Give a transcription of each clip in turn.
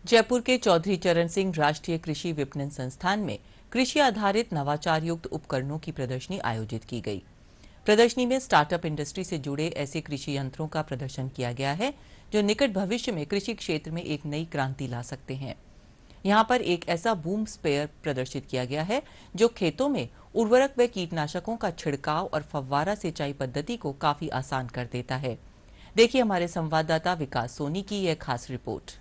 जयपुर के चौधरी चरण सिंह राष्ट्रीय कृषि विपणन संस्थान में कृषि आधारित नवाचार युक्त उपकरणों की प्रदर्शनी आयोजित की गई। प्रदर्शनी में स्टार्टअप इंडस्ट्री से जुड़े ऐसे कृषि यंत्रों का प्रदर्शन किया गया है जो निकट भविष्य में कृषि क्षेत्र में एक नई क्रांति ला सकते हैं। यहाँ पर एक ऐसा बूम स्प्रेयर प्रदर्शित किया गया है जो खेतों में उर्वरक व कीटनाशकों का छिड़काव और फव्वारा सिंचाई पद्धति को काफी आसान कर देता है। देखिए हमारे संवाददाता विकास सोनी की यह खास रिपोर्ट।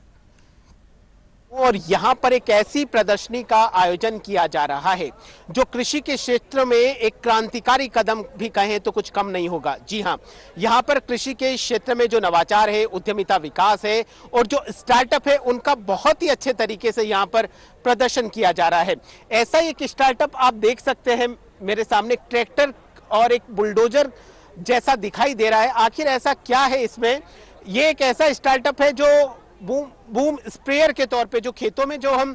और यहाँ पर एक ऐसी प्रदर्शनी का आयोजन किया जा रहा है जो कृषि के क्षेत्र में एक क्रांतिकारी कदम भी कहें तो कुछ कम नहीं होगा। जी हाँ, यहाँ पर कृषि के क्षेत्र में जो नवाचार है, उद्यमिता विकास है और जो स्टार्टअप है उनका बहुत ही अच्छे तरीके से यहाँ पर प्रदर्शन किया जा रहा है। ऐसा एक स्टार्टअप आप देख सकते हैं मेरे सामने, एक ट्रैक्टर और एक बुलडोजर जैसा दिखाई दे रहा है। आखिर ऐसा क्या है इसमें? ये एक ऐसा स्टार्टअप है जो बूम स्प्रेयर के तौर पे, जो खेतों में जो हम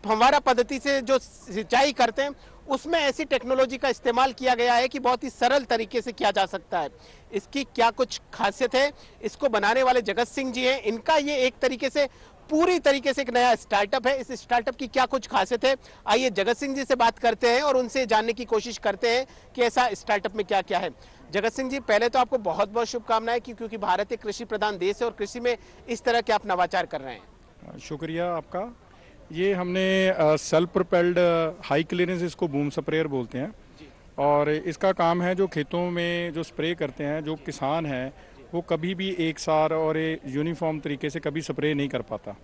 फव्वारा पद्धति से जो सिंचाई करते हैं उसमें ऐसी टेक्नोलॉजी का इस्तेमाल किया गया है कि बहुत ही सरल तरीके से किया जा सकता है। इसकी क्या कुछ खासियत है, इसको बनाने वाले जगत सिंह जी हैं। इनका ये एक तरीके से पूरी तरीके से एक नया स्टार्टअप है। इस स्टार्टअप की क्या कुछ खासियत है, आइए जगत सिंह जी से बात करते हैं और उनसे जानने की कोशिश करते हैं कि ऐसा स्टार्टअप में क्या क्या है। जगत सिंह जी, पहले तो आपको बहुत बहुत शुभकामनाएं क्योंकि भारत एक कृषि प्रधान देश है और कृषि में इस तरह के आप नवाचार कर रहे हैं। शुक्रिया आपका। ये हमने सेल्फ प्रोपेल्ड हाई क्लीयरेंस, इसको बूम स्प्रेयर बोलते हैं, और इसका काम है जो खेतों में जो स्प्रे करते हैं, जो किसान है वो कभी भी एक सार और यूनिफॉर्म तरीके से कभी स्प्रे नहीं कर पाता।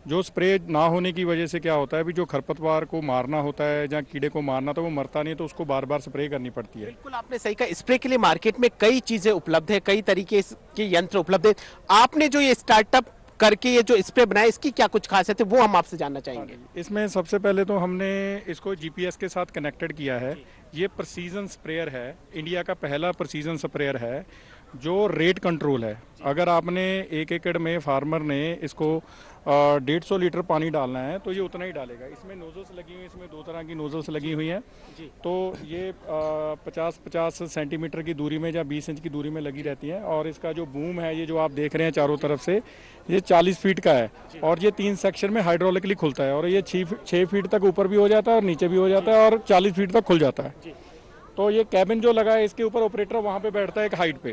जो स्प्रे ना होने की वजह से क्या होता है, भी जो खरपतवार को मारना होता है या कीड़े को मारना, तो वो मरता नहीं, तो उसको बार बार स्प्रे करनी पड़ती है। बिल्कुल आपने सही कहा। स्प्रे के लिए मार्केट में कई चीजें उपलब्ध है, कई तरीके के यंत्र उपलब्ध है। आपने जो ये स्टार्टअप करके ये जो स्प्रे बनाया, इसकी क्या कुछ खासियत है वो हम आपसे जानना चाहेंगे। इसमें सबसे पहले तो हमने इसको जीपीएस के साथ कनेक्टेड किया है। ये प्रिसीजन स्प्रेयर है, इंडिया का पहला प्रिसीजन स्प्रेयर है जो रेट कंट्रोल है। अगर आपने 1 एकड़ में फार्मर ने इसको 150 लीटर पानी डालना है तो ये उतना ही डालेगा। इसमें नोजल्स लगी हुई हैं, इसमें 2 तरह की नोजल्स लगी हुई हैं। तो ये 50-50 सेंटीमीटर की दूरी में या 20 इंच की दूरी में लगी रहती हैं। और इसका जो बूम है, ये जो आप देख रहे हैं चारों तरफ से, ये 40 फीट का है और ये 3 सेक्शन में हाइड्रोलिकली खुलता है और ये 6 फीट तक ऊपर भी हो जाता है और नीचे भी हो जाता है और 40 फीट तक खुल जाता है। तो ये कैबिन जो लगा है, इसके ऊपर ऑपरेटर वहाँ पे बैठता है एक हाइट पे,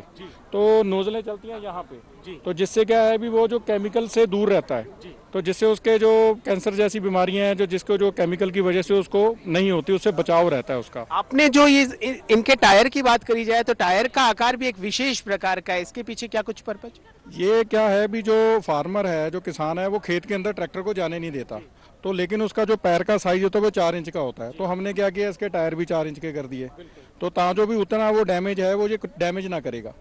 तो नोजलें चलती हैं यहाँ पे, तो जिससे क्या है भी वो जो केमिकल से दूर रहता है, तो जिससे उसके जो कैंसर जैसी बीमारियां हैं, जो जिसको जो केमिकल की वजह से उसको नहीं होती, उससे बचाव रहता है उसका। आपने जो ये इनके टायर की बात करी जाए तो टायर का आकार भी एक विशेष प्रकार का है, इसके पीछे क्या कुछ पर्पज? ये क्या है भी जो फार्मर है, जो किसान है, वो खेत के अंदर ट्रैक्टर को जाने नहीं देता, तो लेकिन उसका जो पैर का साइज होता है वो 4 इंच का होता है। तो हमने क्या किया, इसके टायर भी 4 इंच के कर दिए, तो ताजो भी उतना वो डैमेज है वो ये डैमेज ना करेगा।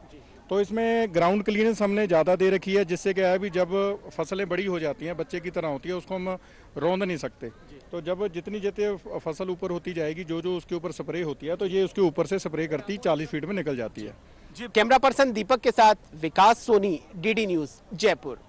तो इसमें ग्राउंड क्लीनेंस हमने ज़्यादा दे रखी है, जिससे क्या है भी जब फसलें बड़ी हो जाती हैं, बच्चे की तरह होती है, उसको हम रौंद नहीं सकते। तो जब जितनी जितनी फसल ऊपर होती जाएगी, जो जो उसके ऊपर स्प्रे होती है, तो ये उसके ऊपर से स्प्रे करती 40 फीट में निकल जाती है। कैमरा पर्सन दीपक के साथ विकास सोनी, डीडी न्यूज़, जयपुर।